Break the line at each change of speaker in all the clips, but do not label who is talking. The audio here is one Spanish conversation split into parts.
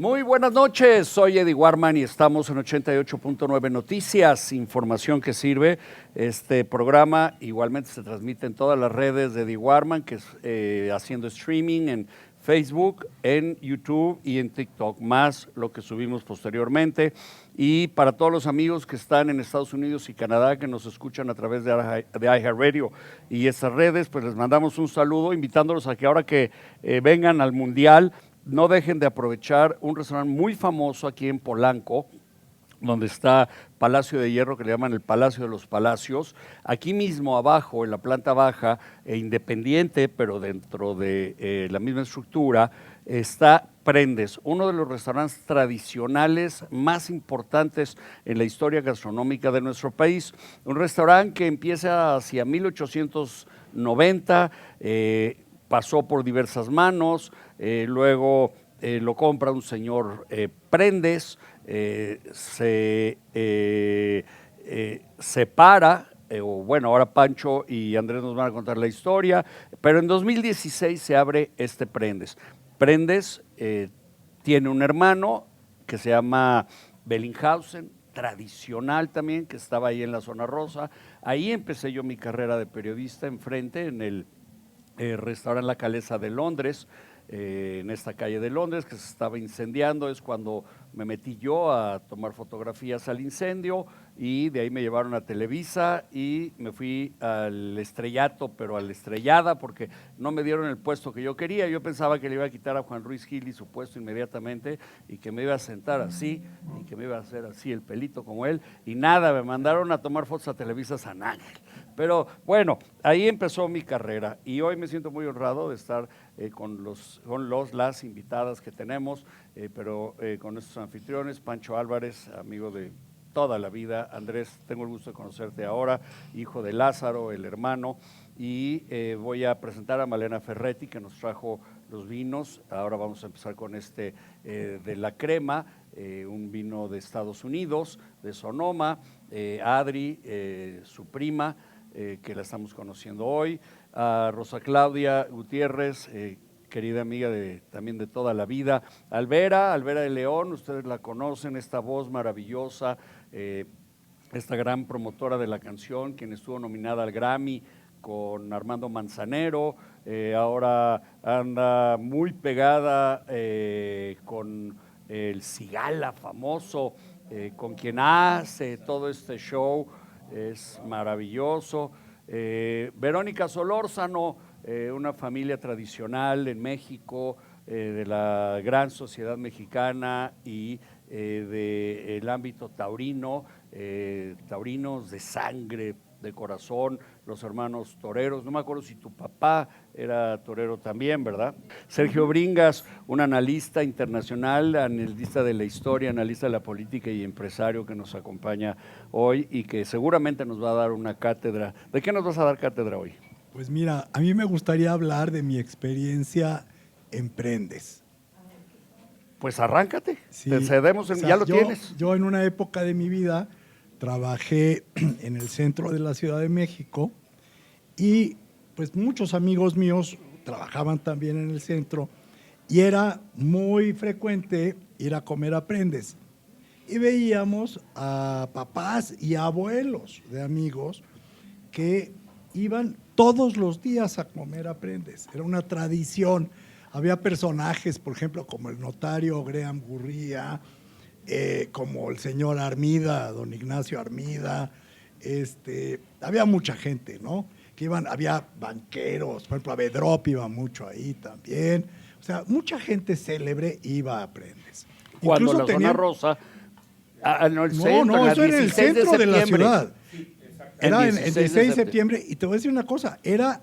Muy buenas noches, soy Eddie Warman y estamos en 88.9 Noticias, información que sirve. Este programa igualmente se transmite en todas las redes de Eddie Warman, que es haciendo streaming en Facebook, en YouTube y en TikTok, más lo que subimos posteriormente. Y para todos los amigos que están en Estados Unidos y Canadá, que nos escuchan a través de iHeartRadio y estas redes, pues les mandamos un saludo, invitándolos a que ahora que vengan al Mundial, no dejen de aprovechar un restaurante muy famoso aquí en Polanco, donde está Palacio de Hierro, que le llaman el Palacio de los Palacios. Aquí mismo abajo, en la planta baja, independiente, pero dentro de la misma estructura, está Prendes, uno de los restaurantes tradicionales más importantes en la historia gastronómica de nuestro país. Un restaurante que empieza hacia 1890, pasó por diversas manos, luego lo compra un señor Prendes, se separa, o bueno, ahora Pancho y Andrés nos van a contar la historia, pero en 2016 se abre este Prendes. Prendes tiene un hermano que se llama Bellinghausen, tradicional también, que estaba ahí en la zona rosa. Ahí empecé yo mi carrera de periodista enfrente, en el restaurante La Calesa de Londres, en esta calle de Londres que se estaba incendiando. Es cuando me metí yo a tomar fotografías al incendio y de ahí me llevaron a Televisa y me fui al estrellato, pero a la estrellada, porque no me dieron el puesto que yo quería. Yo pensaba que le iba a quitar a Juan Ruiz Gil y su puesto inmediatamente y que me iba a sentar así y que me iba a hacer así el pelito como él, y nada, me mandaron a tomar fotos a Televisa San Ángel. Pero bueno, ahí empezó mi carrera y hoy me siento muy honrado de estar con las invitadas que tenemos, pero con nuestros anfitriones. Pancho Álvarez, amigo de toda la vida. Andrés, tengo el gusto de conocerte ahora, hijo de Lázaro, el hermano, y voy a presentar a Malena Ferretti, que nos trajo los vinos. Ahora vamos a empezar con este de la crema, un vino de Estados Unidos, de Sonoma. Adri, su prima, que la estamos conociendo hoy, a Rosa Claudia Gutiérrez, querida amiga también de toda la vida, Alvera de León, ustedes la conocen, esta voz maravillosa, esta gran promotora de la canción, quien estuvo nominada al Grammy con Armando Manzanero, ahora anda muy pegada con el Cigala famoso, con quien hace todo este show. Es maravilloso. Verónica Solórzano, una familia tradicional en México, de la gran sociedad mexicana y del ámbito taurino, taurinos de sangre, de corazón, los hermanos toreros. No me acuerdo si tu papá era torero también, ¿verdad? Sergio Bringas, un analista internacional, analista de la historia, analista de la política y empresario, que nos acompaña hoy y que seguramente nos va a dar una cátedra. ¿De qué nos vas a dar cátedra hoy?
Pues mira, a mí me gustaría hablar de mi experiencia en Prendes.
Pues arráncate,
Sí,
te cedemos, ya lo tienes.
Yo en una época de mi vida trabajé en el centro de la Ciudad de México y pues muchos amigos míos trabajaban también en el centro y era muy frecuente ir a comer a Prendes. Y veíamos a papás y a abuelos de amigos que iban todos los días a comer a Prendes. Era una tradición. Había personajes, por ejemplo, como el notario Graham Gurría, como el señor Armida, don Ignacio Armida. Había mucha gente, ¿no? Que iban, había banqueros, por ejemplo, Avedrop iba mucho ahí también. O sea, mucha gente célebre iba a Prendes.
Cuando la zona rosa,
no, eso era en el centro de la ciudad. Era en 16 de septiembre, y te voy a decir una cosa, era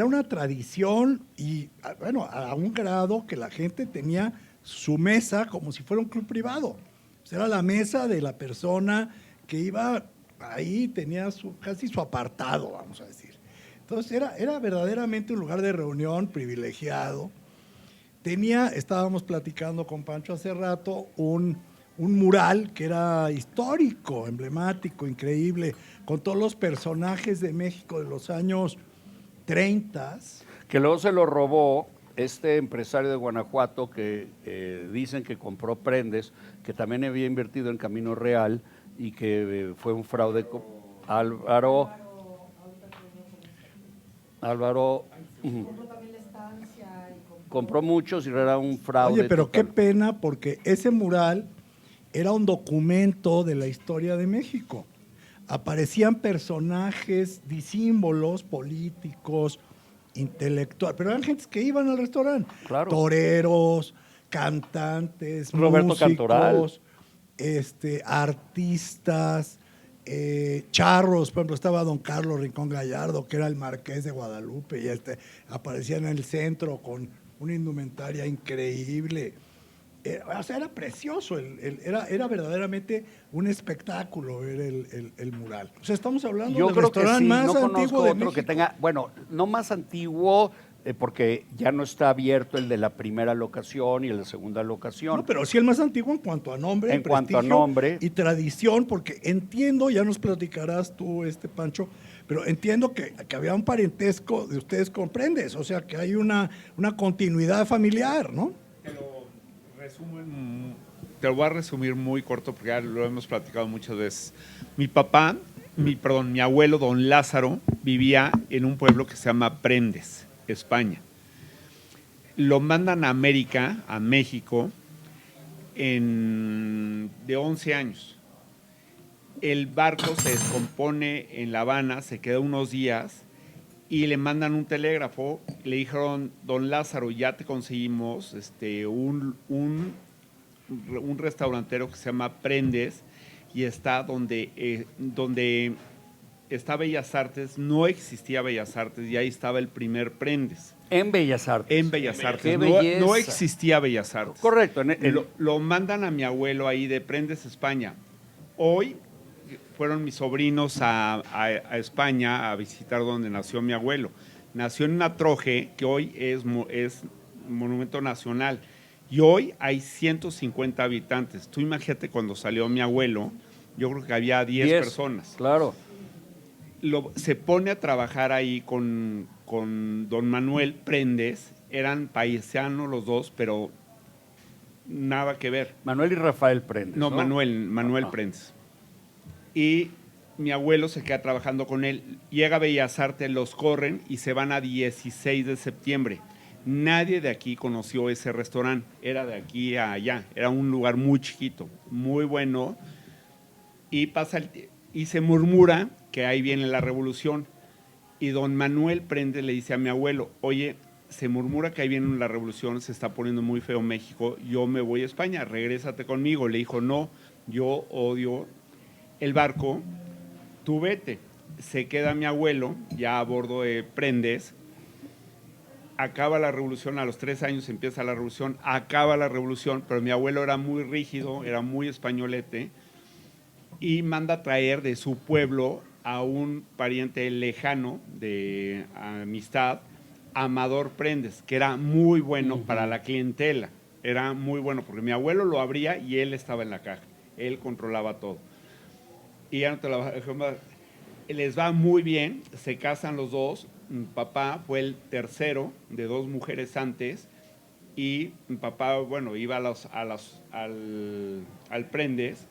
una tradición y, bueno, a un grado que la gente tenía su mesa como si fuera un club privado. O sea, era la mesa de la persona que iba ahí, tenía casi su apartado, vamos a decir. Entonces, era verdaderamente un lugar de reunión privilegiado. Estábamos platicando con Pancho hace rato, un mural que era histórico, emblemático, increíble, con todos los personajes de México de los años 30.
Que luego se lo robó este empresario de Guanajuato que dicen que compró Prendes, que también había invertido en Camino Real y que fue un fraude. Álvaro compró muchos y era un fraude.
Oye, pero
total.
qué pena, porque ese mural era un documento de la historia de México. Aparecían personajes, disímbolos políticos, intelectuales, pero eran gentes que iban al restaurante.
Claro.
Toreros, cantantes,
Roberto Cantoral.
músicos, artistas, charros. Por ejemplo, estaba don Carlos Rincón Gallardo, que era el marqués de Guadalupe, y aparecía en el centro con una indumentaria increíble. O sea, era precioso, era verdaderamente un espectáculo ver el mural. O sea, estamos hablando
Yo
del
creo que
restaurante
sí,
más
no
antiguo
conozco
de
otro
México.
que tenga, bueno, no más antiguo, porque ya no está abierto el de la primera locación y el de la segunda locación.
No, pero sí el más antiguo en cuanto a nombre,
En cuanto a
prestigio
nombre.
y tradición, porque entiendo, ya nos platicarás tú, Pancho, pero entiendo que había un parentesco de ustedes con Prendes, o sea, que hay una continuidad familiar, ¿no?
Te lo voy a resumir muy corto porque ya lo hemos platicado muchas veces. Mi abuelo, don Lázaro, vivía en un pueblo que se llama Prendes, España. Lo mandan a América, a México, de 11 años. El barco se descompone en La Habana, se queda unos días y le mandan un telégrafo. Le dijeron, don Lázaro, ya te conseguimos un restaurantero que se llama Prendes y está donde está Bellas Artes. No existía Bellas Artes y ahí estaba el primer Prendes.
En Bellas Artes.
En Bellas Artes.
¡Qué
no,
belleza!
No existía Bellas Artes.
Correcto.
Lo mandan a mi abuelo ahí de Prendes, España. Hoy fueron mis sobrinos a España a visitar donde nació mi abuelo. Nació en una troje que hoy es monumento nacional. Y hoy hay 150 habitantes. Tú imagínate cuando salió mi abuelo, yo creo que había 10 personas.
Claro.
Se pone a trabajar ahí con don Manuel Prendes. Eran paisanos los dos, pero nada que ver.
Manuel y Rafael Prendes.
No, Manuel Prendes. Y mi abuelo se queda trabajando con él. Llega a Bellas Artes, los corren y se van a 16 de septiembre. Nadie de aquí conoció ese restaurante, era de aquí a allá, era un lugar muy chiquito, muy bueno, y se murmura que ahí viene la revolución, y don Manuel Prendes le dice a mi abuelo, oye, se murmura que ahí viene la revolución, se está poniendo muy feo México, yo me voy a España, regrésate conmigo. Le dijo, no, yo odio el barco, tú vete. Se queda mi abuelo ya a bordo de Prendes. Acaba la revolución, a los 3 años empieza la revolución, acaba la revolución, pero mi abuelo era muy rígido, era muy españolete, y manda a traer de su pueblo a un pariente lejano de amistad, Amador Prendes, que era muy bueno para la clientela, era muy bueno, porque mi abuelo lo abría y él estaba en la caja, él controlaba todo. Y ya no te la les va muy bien, se casan los dos. Mi papá fue el tercero de 2 mujeres antes y mi papá, bueno, iba al Prendes.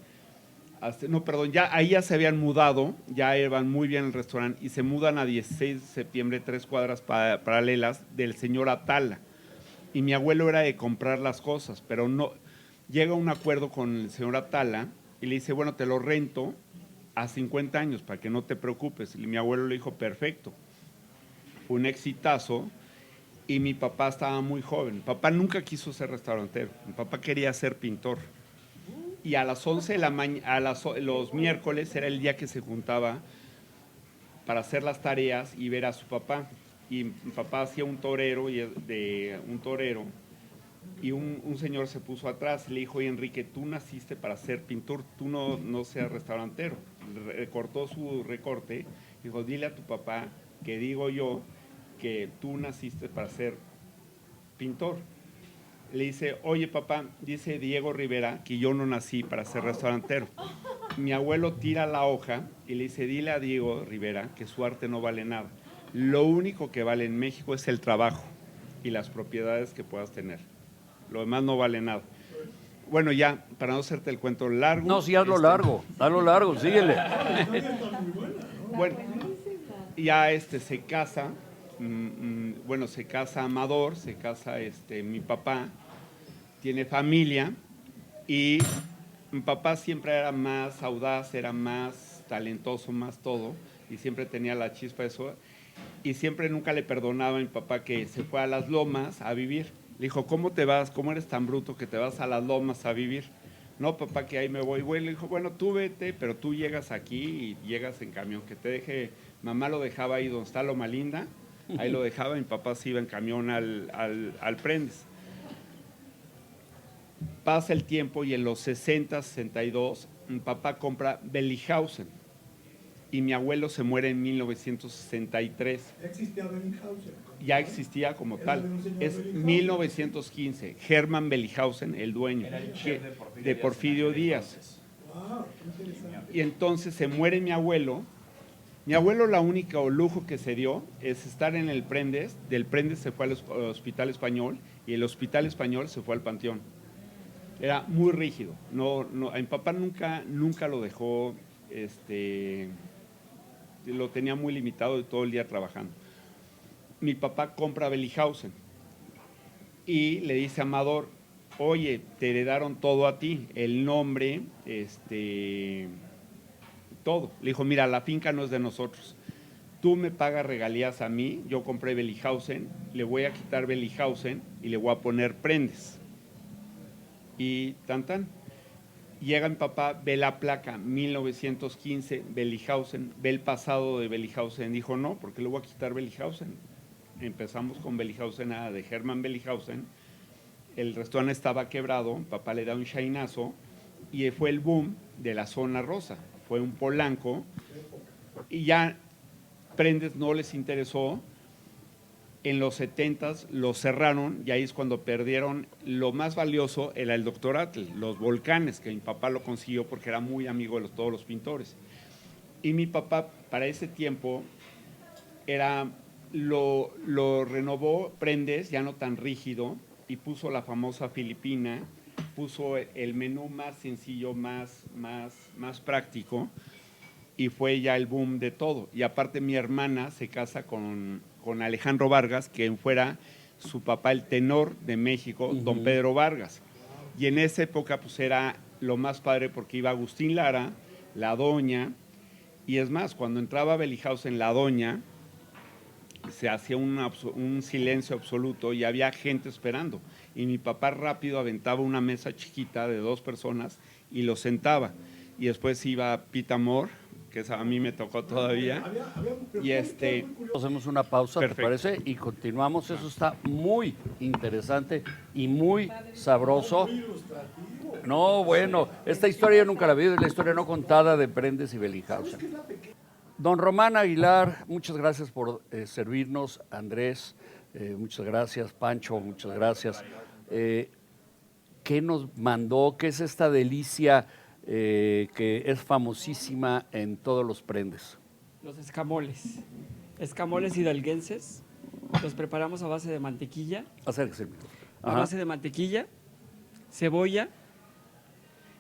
Ahí ya se habían mudado, ya iban muy bien el restaurante y se mudan a 16 de septiembre, 3 cuadras paralelas del señor Atala. Y mi abuelo era de comprar las cosas, pero no llega a un acuerdo con el señor Atala y le dice, bueno, te lo rento a 50 años para que no te preocupes. Y mi abuelo le dijo, perfecto. Fue un exitazo y mi papá estaba muy joven. Mi papá nunca quiso ser restaurantero, mi papá quería ser pintor. Y a las 11 de la mañana, los miércoles era el día que se juntaba para hacer las tareas y ver a su papá. Y mi papá hacía un torero y un señor se puso atrás y le dijo, oye Enrique, tú naciste para ser pintor, tú no seas restaurantero. Recortó su recorte, dijo, dile a tu papá que digo yo que tú naciste para ser pintor. Le dice, oye papá, dice Diego Rivera que yo no nací para ser restaurantero. Mi abuelo tira la hoja y le dice, dile a Diego Rivera que su arte no vale nada. Lo único que vale en México es el trabajo. y las propiedades que puedas tener. Lo demás no vale nada. Bueno, ya, para no hacerte el cuento largo.
No, sí, hazlo largo, síguele.
Bueno, ya se casa, bueno, se casa Amador, se casa mi papá, tiene familia, y mi papá siempre era más audaz, era más talentoso, más todo, y siempre tenía la chispa de eso, y siempre nunca le perdonaba a mi papá que se fue a las lomas a vivir. Le dijo, ¿cómo te vas? ¿Cómo eres tan bruto que te vas a las lomas a vivir? No, papá, que ahí me voy. Güey, le dijo, bueno, tú vete, pero tú llegas aquí y llegas en camión, que te deje. Mamá lo dejaba ahí donde está Loma Linda, ahí lo dejaba, mi papá se iba en camión al Prendes. Pasa el tiempo y en los 60, 62, mi papá compra Bellinghausen y mi abuelo se muere en 1963.
¿Ya existía Bellinghausen?
Ya existía como
¿Era
tal.
de un señor
Es
Bellinghausen?
1915. Hermann Bellinghausen, el dueño, de Porfirio Díaz.
Wow, qué interesante.
Y entonces se muere mi abuelo. Mi abuelo, la única lujo que se dio es estar en el Prendes. Del Prendes se fue al Hospital Español y el Hospital Español se fue al Panteón. Era muy rígido. No, a mi papá nunca lo dejó, lo tenía muy limitado, todo el día trabajando. Mi papá compra Bellinghausen y le dice a Amador, oye, te heredaron todo a ti, el nombre, todo. Le dijo, mira, la finca no es de nosotros. Tú me pagas regalías a mí, yo compré Bellinghausen, le voy a quitar Bellinghausen y le voy a poner Prendes. Y tan. Llega mi papá, ve la placa, 1915, Bellinghausen, ve el pasado de Bellinghausen. Dijo, no, porque le voy a quitar Bellinghausen. Empezamos con Bellinghausen, de Hermann Bellinghausen. El restaurante estaba quebrado, mi papá le da un chainazo y fue el boom de la zona rosa. Fue un Polanco y ya Prendes no les interesó. En los 70s lo cerraron y ahí es cuando perdieron. Lo más valioso era el Dr. Atle, los volcanes, que mi papá lo consiguió porque era muy amigo de todos los pintores. Y mi papá para ese tiempo lo renovó Prendes, ya no tan rígido, y puso la famosa Filipina, puso el menú más sencillo, más práctico, y fue ya el boom de todo. Y aparte mi hermana se casa con Alejandro Vargas, que fuera su papá el tenor de México, don Pedro Vargas. Y en esa época pues era lo más padre porque iba Agustín Lara, la doña, y es más, cuando entraba Bellinghausen, la doña, se hacía un silencio absoluto y había gente esperando. Y mi papá rápido aventaba una mesa chiquita de 2 personas y lo sentaba. Y después iba Pete Amor, que a mí me tocó todavía. Y
Hacemos una pausa,
Perfecto.
¿te parece? Y continuamos. Eso está muy interesante y muy sabroso. No, bueno, esta historia yo nunca la vi, es la historia no contada de Prendes y Bellinghausen. Don Román Aguilar, muchas gracias por servirnos. Andrés, muchas gracias. Pancho, muchas gracias. ¿Qué nos mandó? ¿Qué es esta delicia que es famosísima en todos los Prendes?
Los escamoles. Escamoles hidalguenses. Los preparamos a base de mantequilla.
Acérquese el micrófono.
A
Ajá.
base de mantequilla, cebolla,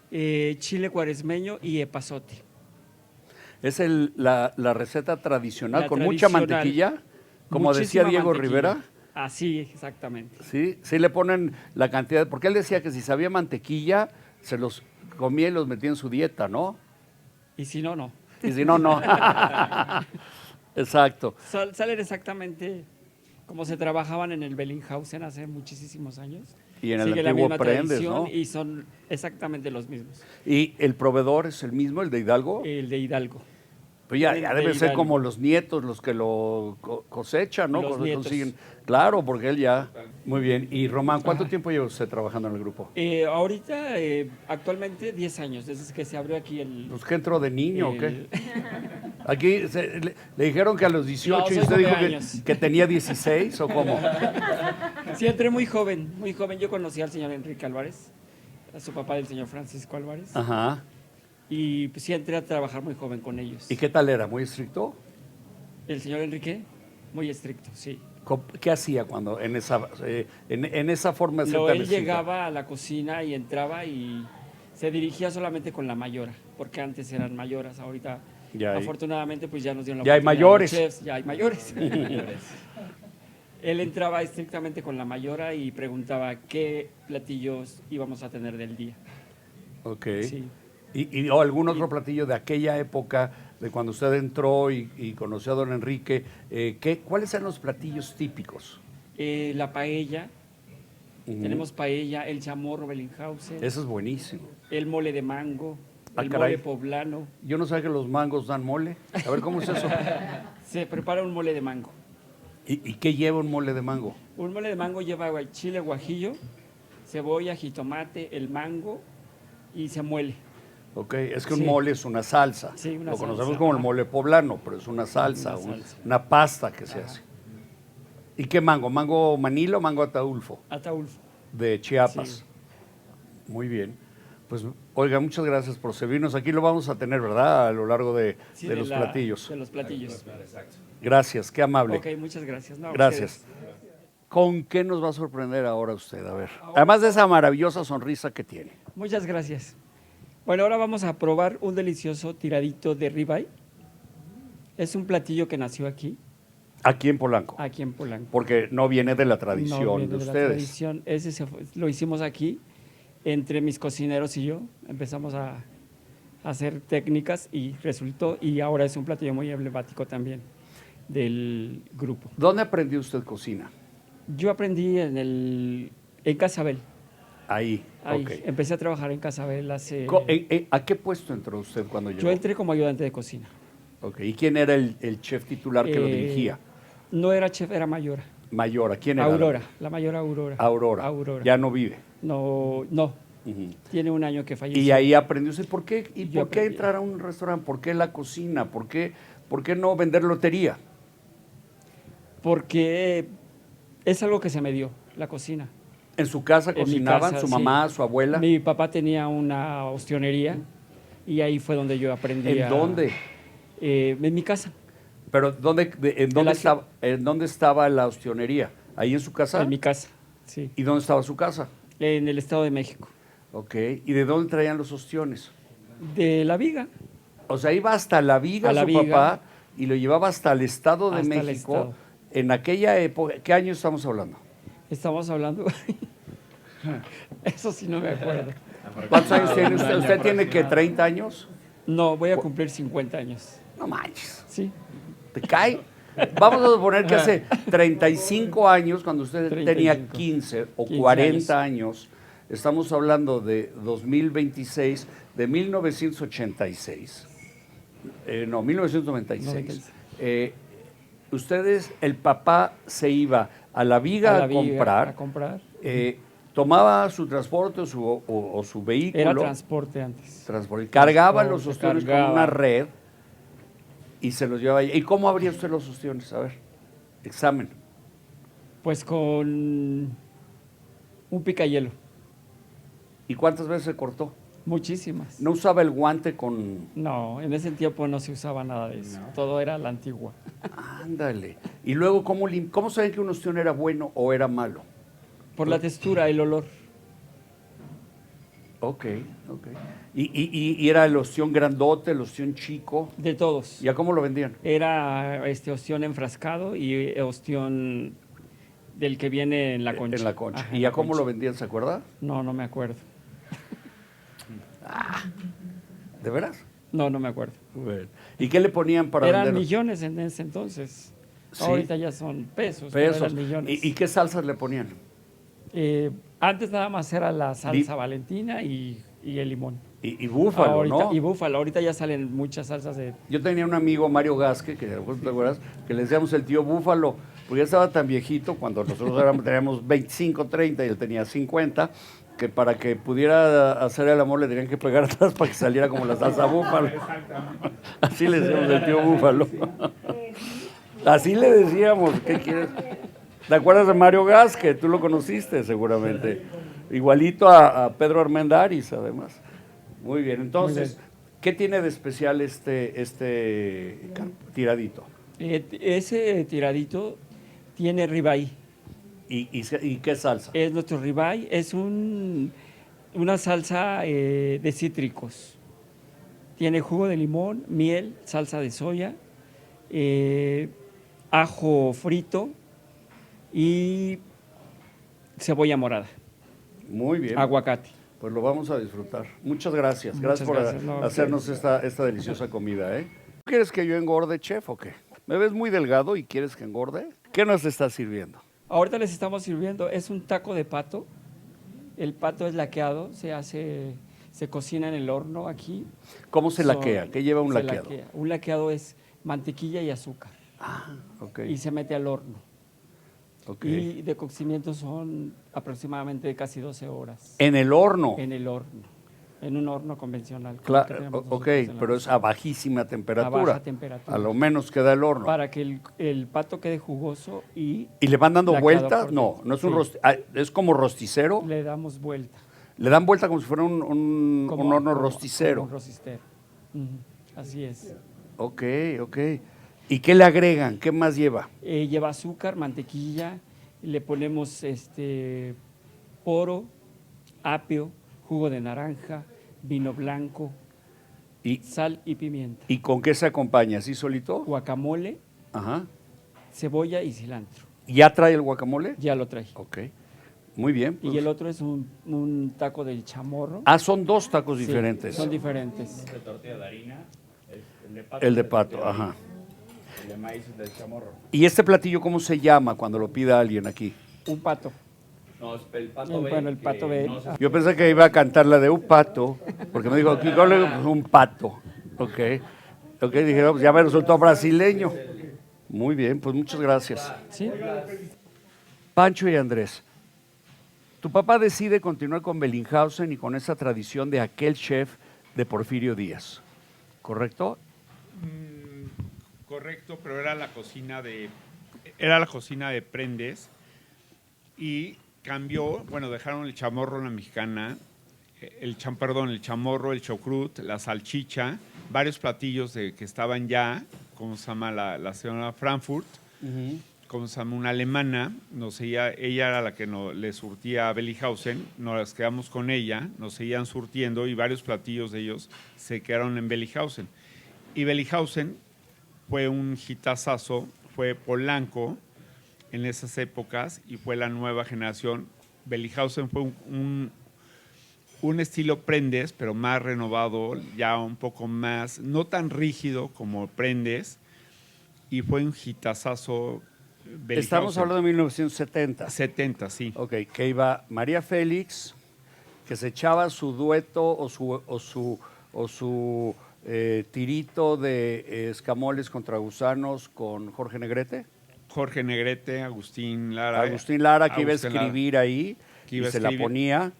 chile cuaresmeño y epazote.
Es la receta tradicional
La
con mucha
tradicional.
mantequilla, como decía
Muchísima
Diego
mantequilla.
Rivera.
Así, exactamente.
Sí, sí le ponen la cantidad, porque él decía que si sabía mantequilla, se los comía y los metía en su dieta, ¿no?
Y si no, no.
Y si no, no. Exacto.
Salen exactamente como se trabajaban en el Bellinghausen hace muchísimos años.
Y en el
Sigue la
antiguo
misma
Prendes,
tradición
¿no?
y son exactamente los mismos.
¿Y el proveedor es el mismo, el de Hidalgo?
El de Hidalgo.
Pues ya
de
deben ser
Hidalgo.
como los nietos los que lo cosechan, ¿no?
Los nietos.
Consiguen. Claro, porque él ya. Muy bien. Y Román, ¿cuánto tiempo lleva usted trabajando en el grupo?
Ahorita, actualmente, 10 años, desde que se abrió aquí el...
Pues que entró de niño, ¿o qué?
el-
Aquí le dijeron que a los 18
No,
y
soy
usted dijo
cumpleaños.
que tenía 16 o cómo.
Sí, entré muy joven, muy joven. Yo conocí al señor Enrique Álvarez, a su papá del señor Francisco Álvarez,
Ajá.
y pues, sí entré a trabajar muy joven con ellos.
¿Y qué tal era? ¿Muy estricto?
El señor Enrique, muy estricto, sí.
¿Qué hacía cuando en esa forma de ser tan
Él
estricta?
llegaba a la cocina y entraba y se dirigía solamente con la mayora, porque antes eran mayoras, ahorita
Ya hay-
afortunadamente pues ya nos dieron la
ya hay
oportunidad
mayores.
los chefs, ya hay mayores. Él entraba estrictamente con la mayora y preguntaba qué platillos íbamos a tener del día.
Ok.
Sí.
¿O algún otro platillo de aquella época, de cuando usted entró y conoció a don Enrique? ¿Cuáles eran los platillos típicos?
La paella,
Ujú.
tenemos paella, el chamorro Bellinghausen,
Eso es buenísimo.
el mole de mango,
Ah,
el
caray.
mole poblano.
Yo no sabía que los mangos dan mole. A ver, ¿cómo es eso?
Se prepara un mole de mango.
¿Y qué lleva un mole de mango?
Un mole de mango lleva chile guajillo, cebolla, jitomate, el mango y se muele.
Ok, es que un
Sí.
mole es una salsa.
Sí, una
Lo conocemos
salsa,
como el
ajá.
mole poblano, pero es una salsa,
Una salsa.
una pasta que se hace. ¿Y qué mango? ¿Mango manilo o mango ataulfo?
Ataulfo.
De Chiapas.
Sí.
Muy bien. Pues, oiga, muchas gracias por servirnos. Aquí lo vamos a tener, ¿verdad? A lo largo de
Sí,
los platillos.
De los platillos.
Gracias, qué amable.
Ok, muchas gracias. No,
Gracias.
ustedes.
¿Con qué nos va a sorprender ahora usted? A ver. Además de esa maravillosa sonrisa que tiene.
Muchas gracias. Bueno, ahora vamos a probar un delicioso tiradito de ribeye. Es un platillo que nació aquí,
Aquí en Polanco.
aquí en Polanco.
Porque no viene de la tradición
No
de
viene de la
ustedes.
tradición. Lo hicimos aquí, entre mis cocineros y yo. Empezamos a hacer técnicas y resultó, y ahora es un platillo muy emblemático también del grupo.
¿Dónde aprendió usted cocina?
Yo aprendí en Casabel.
Ahí.
Ahí,
Ok.
empecé a trabajar en Casabel hace...
¿A qué puesto entró usted cuando llegó?
Yo entré como ayudante de cocina.
Ok. ¿Y quién era el chef titular que lo
Eh,
dirigía?
No era chef, era mayora.
Mayora. ¿Quién era?
Aurora, la mayora Aurora.
Aurora.
Aurora.
Ya no vive.
No,
Ujú.
tiene un año que falleció.
Y ahí aprendió usted. ¿Por qué,
Yo
por qué
aprendí.
entrar a un restaurante? ¿Por qué la cocina? ¿Por qué no vender lotería?
Porque es algo que se me dio, la cocina.
¿En su casa
En mi
cocinaban
casa,
su
sí.
mamá, su abuela?
Mi papá tenía una ostionería y ahí fue donde yo aprendí.
¿En dónde?
En mi casa.
¿Pero
la-
en dónde estaba la ostionería? ¿Ahí en su casa?
En mi casa, sí.
¿Y dónde estaba su casa?
En el Estado de México.
Ok. ¿Y de dónde traían los ostiones?
De La Viga.
O sea, iba hasta La Viga
A La
su
Viga.
papá y lo llevaba hasta el Estado de
Hasta el
México.
Estado.
En aquella época, ¿qué año estamos hablando?
Estamos hablando. Eso sí no me acuerdo.
¿Cuántos años tiene usted? ¿Usted tiene que 30 años?
No, voy a cumplir 50 años.
No manches.
Sí.
¿Te cae? Vamos a suponer que hace 35 años, cuando usted
35.
tenía 15 o
15
40 años, estamos hablando de 2026, de 1986. No, 1996.
96.
Ustedes, el papá se iba a La Viga
A La
a
Viga
comprar,
a comprar.
tomaba su transporte o su vehículo.
Era transporte antes.
Cargaba
Transporte,
los ostiones con
cargaba.
una red y se los llevaba allá. ¿Y cómo abría usted los ostiones? A ver, examen.
Pues con un picayelo.
¿Y cuántas veces se cortó?
Muchísimas.
No usaba el guante con...
No, en ese tiempo no se usaba nada de eso. Todo era a la antigua.
Ándale. Y luego, ¿cómo saben que un ostión era bueno o era malo?
Por la textura, el olor.
Ok. ¿Y era el ostión grandote, el ostión chico?
De todos.
¿Y a cómo lo vendían?
Era ostión enfrascado y ostión del que viene en la concha.
En la concha.
Ajá,
¿Y
en
a
la
cómo
concha.
lo vendían, se acuerda?
No, no me acuerdo.
¿De veras?
No, no me acuerdo.
Bueno. ¿Y qué le ponían para
Eran
venderlo?
millones en ese entonces.
Sí.
Ahorita ya son pesos. pero
Pesos.
eran millones.
¿Y qué salsas le ponían?
Antes nada más era la salsa
Di-
Valentina y el limón.
Y búfalo,
Ahorita,
¿no?
Y búfalo. Ahorita ya salen muchas salsas de...
Yo tenía un amigo, Mario Gasque, que ¿te acuerdas? Que le decíamos el tío Búfalo, porque ya estaba tan viejito cuando nosotros teníamos 25, 30 y él tenía 50, que para que pudiera hacer el amor le tenían que pegar atrás para que saliera como la salsa Búfalo. Así le decíamos el tío Búfalo. Así le decíamos, ¿qué quieres? ¿Te acuerdas de Mario Gasque? Tú lo conociste seguramente. Igualito a Pedro Armendáriz, además. Muy bien, entonces,
Muy
¿qué tiene de especial este tiradito?
Ese tiradito Tiene ribeye.
¿Y qué salsa?
Es nuestro ribeye, es una salsa de cítricos. Tiene jugo de limón, miel, salsa de soya, ajo frito y cebolla morada,
Muy bien.
aguacate.
Pues lo vamos a disfrutar. Muchas gracias.
Muchas
Gracias por
gracias. No,
hacernos esta deliciosa comida, ¿eh? ¿Quieres que yo engorde, chef, o qué? ¿Me ves muy delgado y quieres que engorde? ¿Qué nos estás sirviendo?
Ahorita les estamos sirviendo, es un taco de pato. El pato es laqueado, se cocina en el horno aquí.
¿Cómo se laquea? ¿Qué lleva un
se
laqueado?
laquea. Un laqueado es mantequilla y azúcar
Ok.
y se mete al horno.
Ok.
Y de cocimiento son aproximadamente casi 12 horas.
En el horno.
En el horno, en un horno convencional. como el que
Claro,
tenemos
ok,
nosotros en la
pero es
cocina.
a bajísima temperatura.
A baja temperatura.
A lo menos queda el horno.
Para que el pato quede jugoso y
¿Y le van dando
laqueado
vueltas?
por
No,
dentro.
no es un
Sí.
es como rosticero.
le damos vuelta.
Le dan vuelta como si fuera un horno rosticero.
Como un rosticero. Ujú, así es.
Ok. ¿Y qué le agregan? ¿Qué más lleva?
Lleva azúcar, mantequilla, le ponemos poro, apio, jugo de naranja, vino blanco,
¿Y,
sal y pimienta,
¿Y con qué se acompaña? ¿Así solito?
guacamole,
Ajá.
cebolla y cilantro.
¿Ya trae el guacamole?
Ya lo traje.
Ok. Muy bien. pues.
Y el otro es un taco del chamorro.
Son dos tacos
Sí,
diferentes.
son diferentes.
De tortilla de harina,
El de pato, ajá.
El de maíz del chamorro.
¿Y este platillo cómo se llama cuando lo pida alguien aquí?
Un pato.
No, es el pato B.
Bueno, el pato
que
B.
no se-
Yo pensé que iba a cantar la de un pato, porque me dijo, aquí pues, un pato. Ok. Dije, pues ya me resultó brasileño. Muy bien, pues muchas gracias.
¿Sí?
Pancho y Andrés, tu papá decide continuar con Bellinghausen y con esa tradición de aquel chef de Porfirio Díaz, ¿correcto?
Correcto, pero era la cocina de Prendes y cambió, bueno, dejaron el chamorro en la mexicana, el chamorro, el chocrut, la salchicha, varios platillos que estaban ya, como se llama la señora Frankfurt, como se llama una alemana, ella era la que le surtía a Bellinghausen, nos quedamos con ella, nos seguían surtiendo y varios platillos de ellos se quedaron en Bellinghausen. Y Bellinghausen fue un hitazazo, fue Polanco en esas épocas y fue la nueva generación. Bellinghausen fue un estilo Prendes, pero más renovado, ya un poco más, no tan rígido como Prendes, y fue un hitazazo.
Estamos hablando de 1970.
70, sí.
Ok, que iba María Félix, que se echaba su dueto o su tirito de escamoles contra gusanos con Jorge Negrete.
Jorge Negrete, Agustín Lara.
Agustín Lara, que iba a
Agustín Lara.
escribir ahí
Que
y
iba a
se la
escribir.
ponía.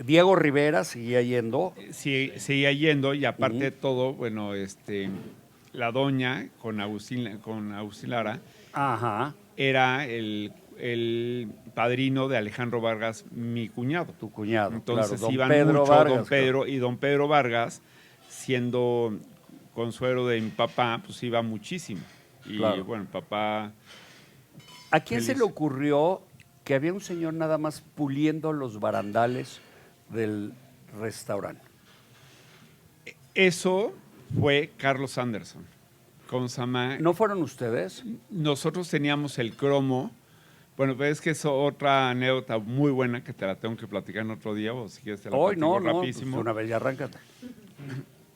Diego Rivera seguía yendo.
Sí, seguía yendo y aparte de todo, bueno, la doña con Agustín Lara
Ajá,
era el padrino de Alejandro Vargas, mi cuñado.
tu cuñado.
Entonces
claro, don
iban
Pedro
mucho
Vargas,
don Pedro y don Pedro Vargas, siendo consuelo de mi papá, pues iba muchísimo. Y
Claro.
bueno, papá...
¿A quién se
feliz.
le ocurrió que había un señor nada más puliendo los barandales del restaurante?
Eso fue Carlos Anderson. ¿Cómo se llama?
¿No fueron ustedes?
Nosotros teníamos el cromo. Bueno, pero es que es otra anécdota muy buena que te la tengo que platicar en otro día, o si quieres te la
Hoy
platico
no,
rapidísimo.
pues una vez ya arráncate.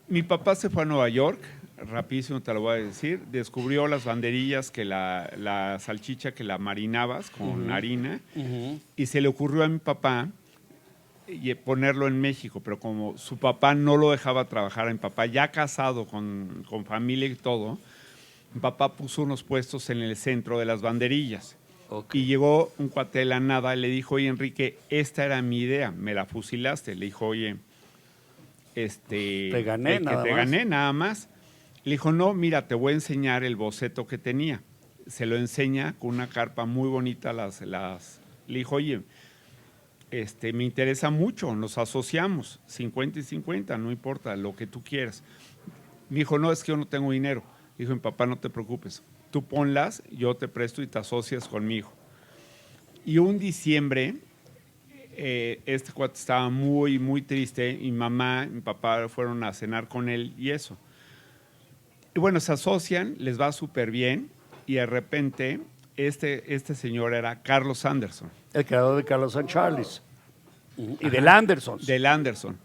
Mi papá se fue a Nueva York, rapidísimo te lo voy a decir, descubrió las banderillas, que la salchicha que la marinabas con harina, y se le ocurrió a mi papá ponerlo en México, pero como su papá no lo dejaba trabajar, a mi papá ya casado con familia y todo, mi papá puso unos puestos en el centro de las banderillas.
Ok.
Y llegó un cuate de la nada y le dijo, oye, Enrique, esta era mi idea, me la fusilaste. Le dijo, oye,
Te gané,
que
nada
te
más.
gané nada más. Le dijo, no, mira, te voy a enseñar el boceto que tenía. Se lo enseña con una carpa muy bonita. Le dijo, oye, me interesa mucho, nos asociamos, 50 y 50, no importa, lo que tú quieras. Me dijo, no, es que yo no tengo dinero. Dijo, mi papá, no te preocupes, tú ponlas, yo te presto y te asocias conmigo. Y un diciembre, este cuate estaba muy, muy triste. Mi mamá, mi papá fueron a cenar con él y eso. Y bueno, se asocian, les va súper bien y de repente este señor era Carlos Anderson.
El creador de Carlos and Charlie's. Y del Andersons.
Del Anderson.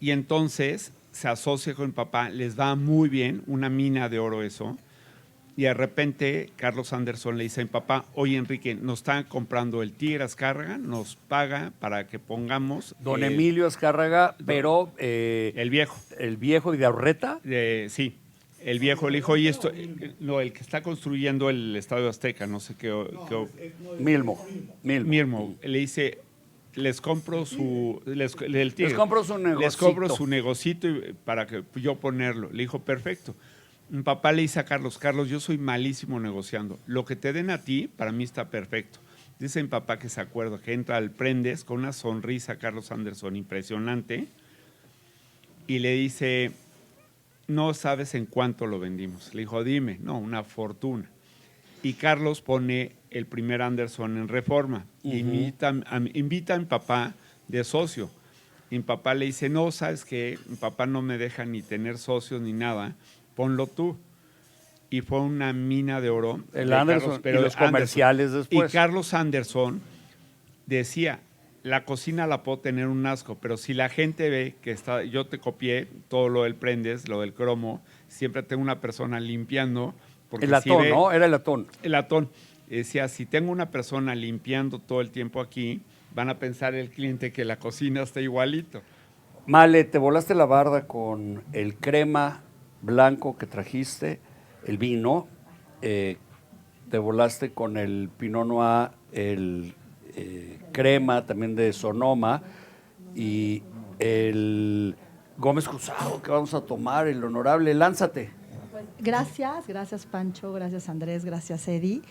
Y entonces se asocia con mi papá, les va muy bien, una mina de oro eso. Y de repente Carlos Anderson le dice a mi papá, oye Enrique, nos están comprando el Tigre Azcárraga, nos paga para que pongamos...
Don Emilio Azcárraga, pero...
el viejo.
El viejo de Aurreta.
Sí, el viejo le dijo, oye, esto, no, el que está construyendo el Estadio Azteca, no sé qué...
Milmo.
Mirmo, le dice, les compro su... Les
compro su negocito.
Les compro su negocito para que yo ponerlo. Le dijo, perfecto. Mi papá le dice a Carlos, Carlos, yo soy malísimo negociando. Lo que te den a ti, para mí está perfecto. Dice mi papá que se acuerda, que entra al Prendes con una sonrisa a Carlos Anderson impresionante y le dice, no sabes en cuánto lo vendimos. Le dijo, dime, no, una fortuna. Y Carlos pone el primer Anderson en Reforma. Invita a mi papá de socio. Y mi papá le dice, no, ¿sabes qué? Mi papá no me deja ni tener socios ni nada. Ponlo tú. Y fue una mina de oro.
El
de
Anderson,
Carlos, pero
y los comerciales
Anderson.
después.
Y Carlos Anderson decía, la cocina la puedo tener un asco, pero si la gente ve que está, yo te copié todo lo del Prendes, lo del cromo, siempre tengo una persona limpiando. Porque
El latón,
si
¿no? Era el latón.
El latón. Decía, si tengo una persona limpiando todo el tiempo aquí, van a pensar el cliente que la cocina está igualito.
Male, te volaste la barda con el crema blanco que trajiste, el vino, te volaste con el Pinot Noir, el crema también de Sonoma y el Gómez Cruzado que vamos a tomar, el honorable. Lánzate.
Gracias Pancho, gracias Andrés, gracias Eddie.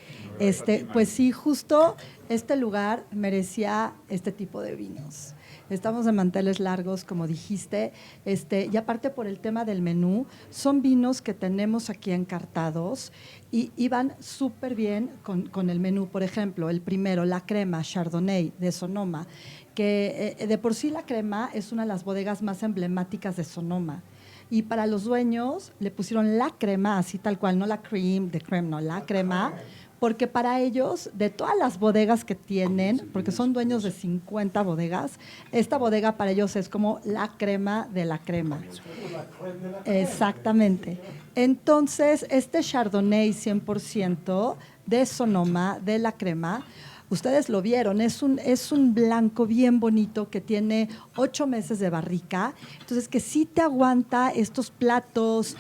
Pues sí, justo este lugar merecía este tipo de vinos. Estamos de manteles largos, como dijiste, y aparte por el tema del menú, son vinos que tenemos aquí encartados y van súper bien con el menú. Por ejemplo, el primero, la crema Chardonnay de Sonoma, que de por sí la crema es una de las bodegas más emblemáticas de Sonoma. Y para los dueños le pusieron la crema, así tal cual, no la cream, no, la crema, porque para ellos, de todas las bodegas que tienen, porque son dueños de 50 bodegas, esta bodega para ellos es como la crema de la crema. Exactamente. Entonces, este Chardonnay 100% de Sonoma, de la crema, ustedes lo vieron, es un blanco bien bonito que tiene 8 meses de barrica, entonces que sí te aguanta estos platos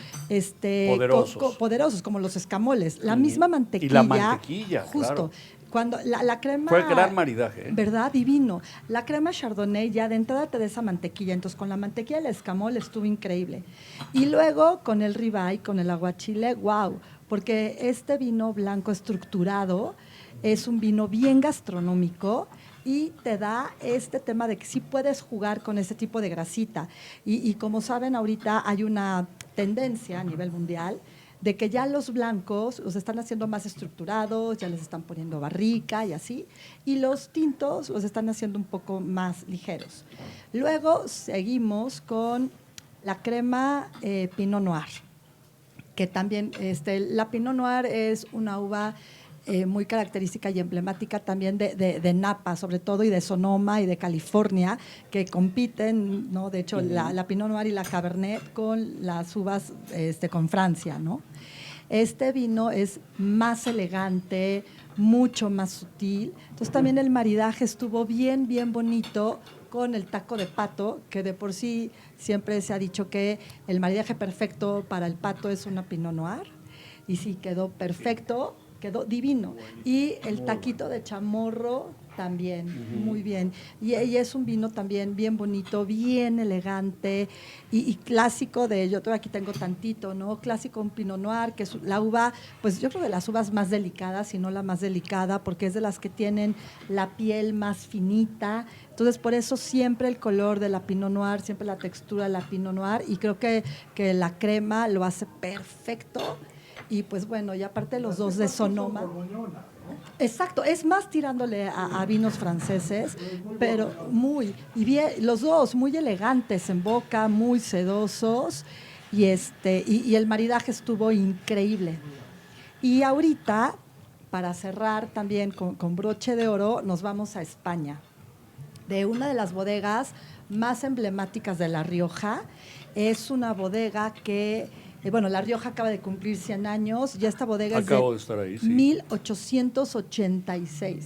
poderosos como los escamoles. La misma mantequilla.
Y la mantequilla,
justo.
Claro.
Cuando la crema...
Fue gran maridaje.
¿Verdad? Divino. La crema Chardonnay ya de entrada te da esa mantequilla, entonces con la mantequilla del escamol estuvo increíble. Y luego con el ribeye, con el aguachile, wow, porque este vino blanco estructurado es un vino bien gastronómico y te da este tema de que sí puedes jugar con ese tipo de grasita. Y como saben, ahorita hay una tendencia a nivel mundial de que ya los blancos los están haciendo más estructurados, ya les están poniendo barrica y así, y los tintos los están haciendo un poco más ligeros. Luego seguimos con la crema Pinot Noir, que también la Pinot Noir es una uva muy característica y emblemática también de Napa, sobre todo, y de Sonoma y de California, que compiten, ¿no? De hecho, la Pinot Noir y la Cabernet con las uvas con Francia, ¿no? Este vino es más elegante, mucho más sutil. Entonces, también el maridaje estuvo bien, bien bonito con el taco de pato, que de por sí siempre se ha dicho que el maridaje perfecto para el pato es una Pinot Noir, y sí, quedó perfecto. Quedó divino. Y el taquito de chamorro también, muy bien. Y es un vino también bien bonito, bien elegante y clásico de ello. Aquí tengo tantito, ¿no? Clásico, un Pinot Noir, que es la uva, pues yo creo de las uvas más delicadas, si no la más delicada, porque es de las que tienen la piel más finita. Entonces, por eso siempre el color de la Pinot Noir, siempre la textura de la Pinot Noir, y creo que la crema lo hace perfecto. Y pues bueno, y aparte los dos de Sonoma. Exacto, es más tirándole a vinos franceses, pero muy, y bien, los dos muy elegantes en boca, muy sedosos, y el maridaje estuvo increíble. Y ahorita, para cerrar también con broche de oro, nos vamos a España, de una de las bodegas más emblemáticas de La Rioja. Es una bodega que, bueno, La Rioja acaba de cumplir 100 años, ya esta bodega
Acabo de
es
estar
de
ahí, sí.
1886.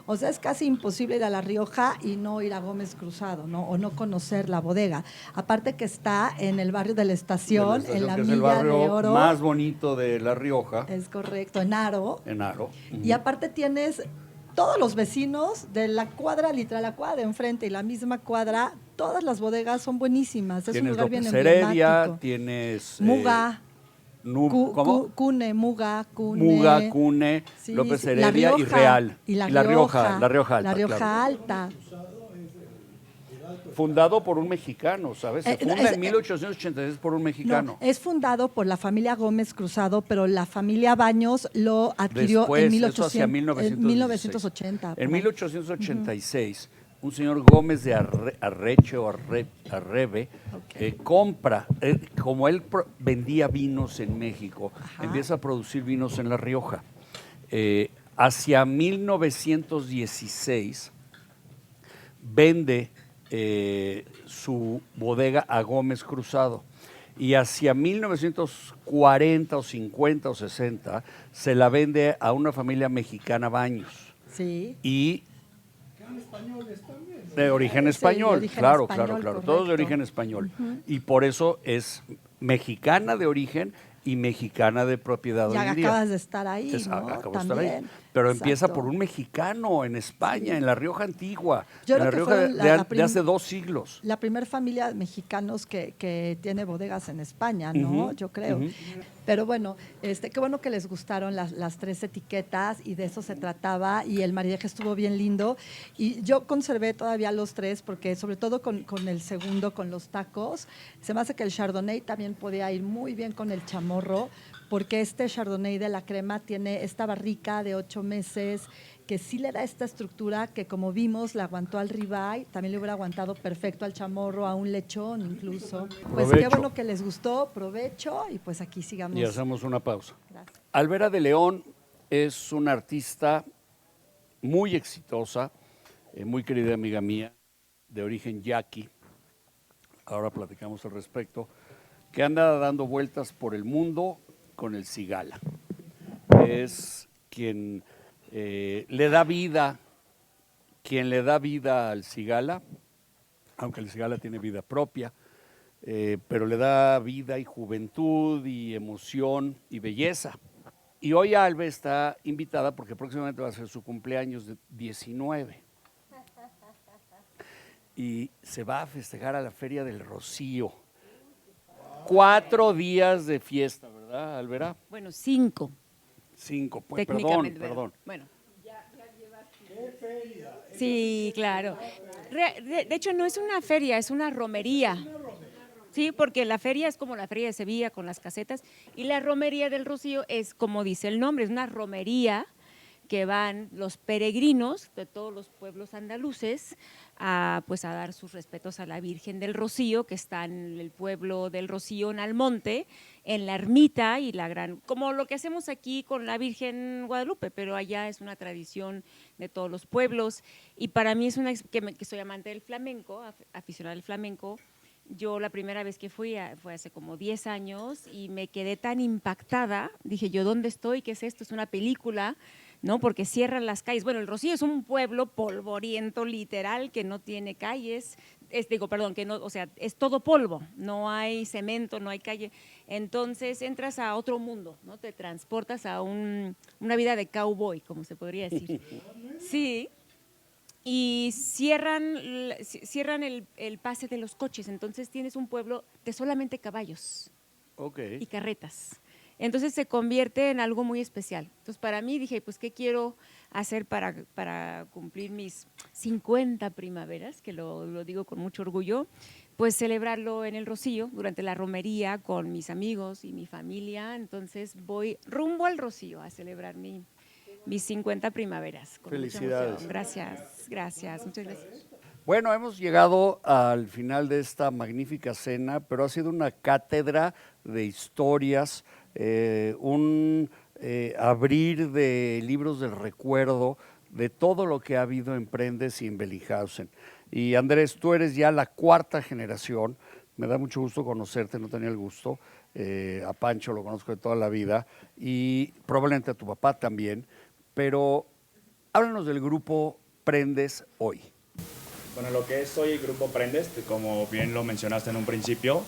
O sea, es casi imposible ir a La Rioja y no ir a Gómez Cruzado, ¿no? O no conocer la bodega. Aparte que está en el barrio de la Estación, en la
que es el
Milla de
barrio
Oro.
más bonito de La Rioja,
Es correcto, en Aro.
en Aro.
Y aparte tienes todos los vecinos de la cuadra, literal, la cuadra de enfrente y la misma cuadra, todas las bodegas son buenísimas. Es un
Tienes
lugar bien
López Heredia,
emblemático.
tienes...
Muga,
¿Cómo?
Cune, Muga,
Muga, Cune,
sí,
López
sí,
Heredia
La
y
Rioja,
Real.
Y La
Rioja, La Rioja Alta.
La Rioja
claro.
Alta.
Fundado por un mexicano, ¿sabes? Se funda en 1886 por un mexicano.
No, es fundado por la familia Gómez Cruzado, pero la familia Baños lo adquirió
Después,
en
eso hacia
1980.
En
por ahí.
1886, un señor Gómez de Arreche o Arrebe compra, como él vendía vinos en México,
Ajá.
empieza a producir vinos en La Rioja. Hacia 1916 vende su bodega a Gómez Cruzado. Y hacia 1940 o 50 o 60 se la vende a una familia mexicana Baños.
Sí.
Y de origen español,
origen
claro,
español,
claro, todos de
correcto.
origen español. Y por eso es mexicana de origen y mexicana de propiedad
Ya
hoy en día.
acabas de estar ahí, ¿no?
Acabo de estar ahí.
También.
Pero empieza
Exacto.
por un mexicano en España, en La Rioja Antigua,
Yo
en
creo
La
que
Rioja
fueron
de hace 2 siglos.
La primera familia de mexicanos que tiene bodegas en España, ¿no?
Ujú,
Yo creo.
ujú.
Pero bueno, qué bueno que les gustaron las 3 etiquetas y de eso se trataba y el maridaje estuvo bien lindo. Y yo conservé todavía los 3 porque sobre todo con el segundo, con los tacos, se me hace que el Chardonnay también podía ir muy bien con el chamorro porque este Chardonnay de la crema tiene esta barrica de 8 meses que sí le da esta estructura que como vimos le aguantó al ribeye, también le hubiera aguantado perfecto al chamorro, a un lechón incluso. Pues qué
Provecho.
bueno que les gustó, provecho y pues aquí sigamos.
Y hacemos una pausa.
Gracias.
Alvera de León es una artista muy exitosa, muy querida amiga mía, de origen yaqui. Ahora platicamos al respecto, que anda dando vueltas por el mundo con el cigala. Es quien le da vida, al cigala, aunque el cigala tiene vida propia, pero le da vida y juventud y emoción y belleza. Y hoy Albe está invitada porque próximamente va a ser su cumpleaños de 19. Y se va a festejar a la Feria del Rocío. 4 días de fiesta, ¿verdad, Alvera?
Bueno, 5.
5, pues,
Técnicamente.
perdón.
Bueno. Sí, claro. De hecho, no es una feria, es una romería. Sí, porque la feria es como la feria de Sevilla con las casetas y la romería del Rocío es como dice el nombre, es una romería que van los peregrinos de todos los pueblos andaluces a dar sus respetos a la Virgen del Rocío, que está en el pueblo del Rocío, en Almonte, en la ermita y la gran, como lo que hacemos aquí con la Virgen Guadalupe, pero allá es una tradición de todos los pueblos y para mí es que soy amante del flamenco, aficionada al flamenco. Yo la primera vez que fui fue hace como 10 años y me quedé tan impactada, dije yo, ¿dónde estoy? ¿Qué es esto? Es una película, ¿no? Porque cierran las calles. Bueno, el Rocío es un pueblo polvoriento literal que no tiene calles, que no, o sea, es todo polvo, no hay cemento, no hay calle. Entonces entras a otro mundo, ¿no? Te transportas a una vida de cowboy, como se podría decir. Sí. Y cierran el pase de los coches, entonces tienes un pueblo de solamente caballos y carretas. Entonces se convierte en algo muy especial. Entonces para mí dije, pues ¿qué quiero hacer para cumplir mis 50 primaveras, que lo digo con mucho orgullo, pues celebrarlo en el Rocío durante la romería con mis amigos y mi familia. Entonces voy rumbo al Rocío a celebrar mis 50 primaveras. Con mucha
Felicidades.
emoción. Gracias, muchas gracias.
Bueno, hemos llegado al final de esta magnífica cena, pero ha sido una cátedra de historias, un abrir de libros del recuerdo de todo lo que ha habido en Prendes y en Bellinghausen. Y Andrés, tú eres ya la cuarta generación, me da mucho gusto conocerte, no tenía el gusto, a Pancho lo conozco de toda la vida y probablemente a tu papá también, pero háblanos del grupo Prendes hoy.
Bueno, lo que es hoy el Grupo Prendes, como bien lo mencionaste en un principio,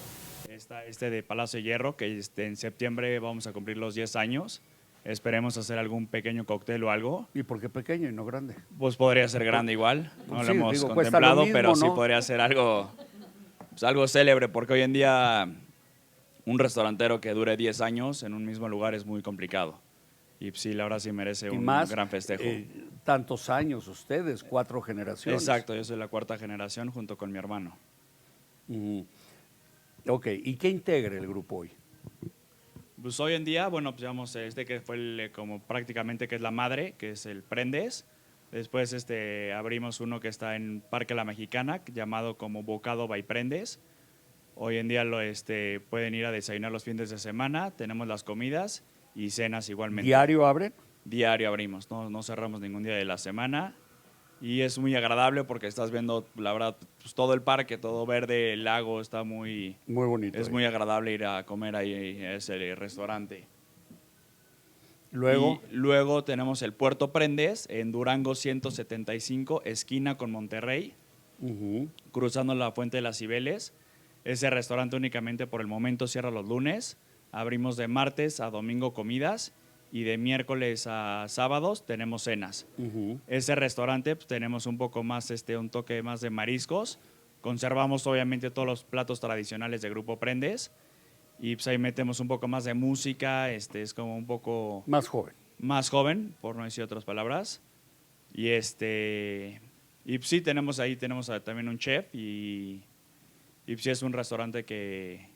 está de Palacio de Hierro, que en septiembre vamos a cumplir los 10 años. Esperemos hacer algún pequeño cóctel o algo.
¿Y por qué pequeño y no grande?
Pues podría ser grande igual, no
Sí,
lo hemos
digo, cuesta
contemplado,
lo mismo,
pero sí
¿no?
podría ser algo, pues algo célebre, porque hoy en día un restaurantero que dure 10 años en un mismo lugar es muy complicado. Y sí, la verdad sí merece
Y
un
más,
gran festejo.
Tantos años ustedes, 4 generaciones.
Exacto, yo soy la cuarta generación junto con mi hermano.
Ok, ¿y qué integra el grupo hoy?
Pues hoy en día, bueno, pues digamos, que fue como prácticamente que es la madre, que es el Prendes. Después abrimos uno que está en Parque La Mexicana, llamado como Bocado by Prendes. Hoy en día pueden ir a desayunar los fines de semana, tenemos las comidas y cenas igualmente.
¿Diario abren?
Diario abrimos, no cerramos ningún día de la semana. Y es muy agradable porque estás viendo, la verdad, pues todo el parque, todo verde, el lago, está muy
bonito.
Es muy agradable ir a comer ahí a ese restaurante.
Luego,
Y luego tenemos el Puerto Prendes en Durango 175, esquina con Monterrey, cruzando la Fuente de las Cibeles. Ese restaurante únicamente por el momento cierra los lunes. Abrimos de martes a domingo comidas y de miércoles a sábados tenemos cenas. Ese restaurante pues, tenemos un poco más, un toque más de mariscos. Conservamos obviamente todos los platos tradicionales de Grupo Prendes y pues ahí metemos un poco más de música, es como un poco
más joven.
Más joven, por no decir otras palabras. Y y pues, sí, tenemos también un chef y pues, sí es un restaurante que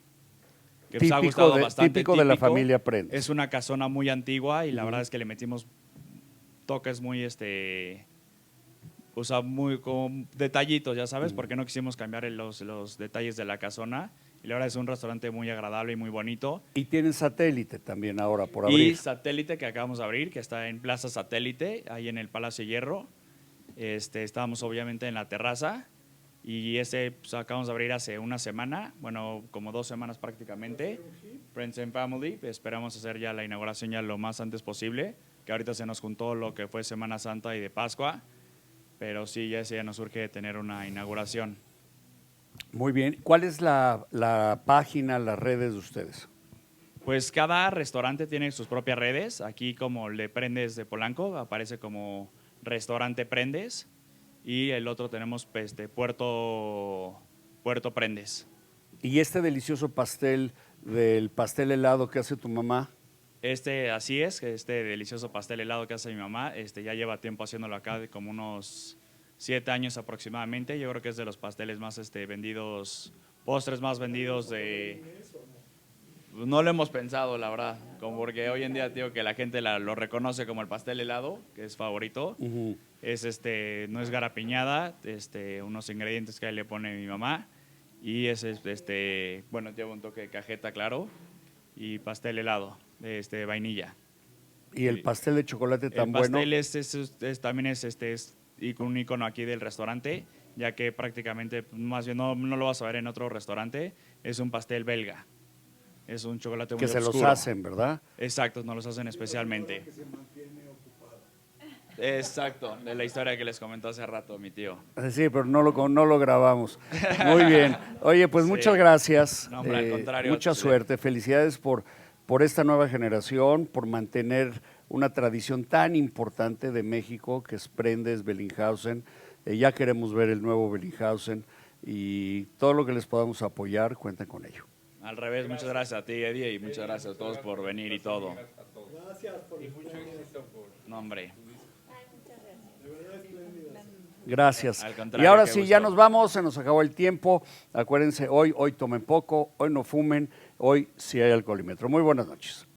pues, ha gustado bastante.
Típico de la familia Prendes.
Es una casona muy antigua y la verdad es que le metimos toques muy, o sea, muy como detallitos, ya sabes, porque no quisimos cambiar los detalles de la casona. Y la verdad es un restaurante muy agradable y muy bonito.
Y tienen Satélite también ahora por abrir.
Y Satélite que acabamos de abrir, que está en Plaza Satélite, ahí en el Palacio de Hierro. Estábamos obviamente en la terraza y pues, acabamos de abrir hace una semana, bueno, como 2 semanas prácticamente. Friends and Family, esperamos hacer ya la inauguración ya lo más antes posible, que ahorita se nos juntó lo que fue Semana Santa y de Pascua, pero sí, ya nos urge tener una inauguración.
Muy bien. ¿Cuál es la página, las redes de ustedes?
Pues cada restaurante tiene sus propias redes. Aquí como el de Prendes de Polanco aparece como Restaurante Prendes y el otro tenemos Puerto Prendes.
¿Y este delicioso pastel del pastel helado que hace tu mamá?
Así es, este delicioso pastel helado que hace mi mamá, ya lleva tiempo haciéndolo acá, de como unos 7 años aproximadamente. Yo creo que es de los pasteles más vendidos, postres más vendidos de... No lo hemos pensado, la verdad, como porque hoy en día digo que la gente lo reconoce como el pastel helado, que es favorito. Es no es garapiñada, unos ingredientes que ahí le pone mi mamá y es bueno, lleva un toque de cajeta, claro, y pastel helado de vainilla.
¿Y el pastel de chocolate tan bueno?
El pastel también es un icono aquí del restaurante, ya que prácticamente, más bien no lo vas a ver en otro restaurante, es un pastel belga. Es un chocolate muy oscuro.
Que se los hacen, ¿verdad?
Exacto, nos los hacen especialmente. Exacto, de la historia que les comentó hace rato mi tío.
Sí, pero no lo grabamos. Muy bien. Oye, pues sí. Muchas gracias.
No, hombre, al contrario.
Mucha suerte. Felicidades por esta nueva generación, por mantener una tradición tan importante de México que es Prendes, Bellinghausen. Ya queremos ver el nuevo Bellinghausen y todo lo que les podamos apoyar, cuenten con ello.
Al revés, muchas gracias a ti, Eddie, y muchas gracias a todos por venir y todo.
Gracias por mucho éxito.
No, hombre.
Gracias.
Al
Y
contrario,
ahora
qué
sí,
gusto.
ya nos vamos, se nos acabó el tiempo. Acuérdense, hoy tomen poco, hoy no fumen, hoy sí hay alcoholímetro. Muy buenas noches.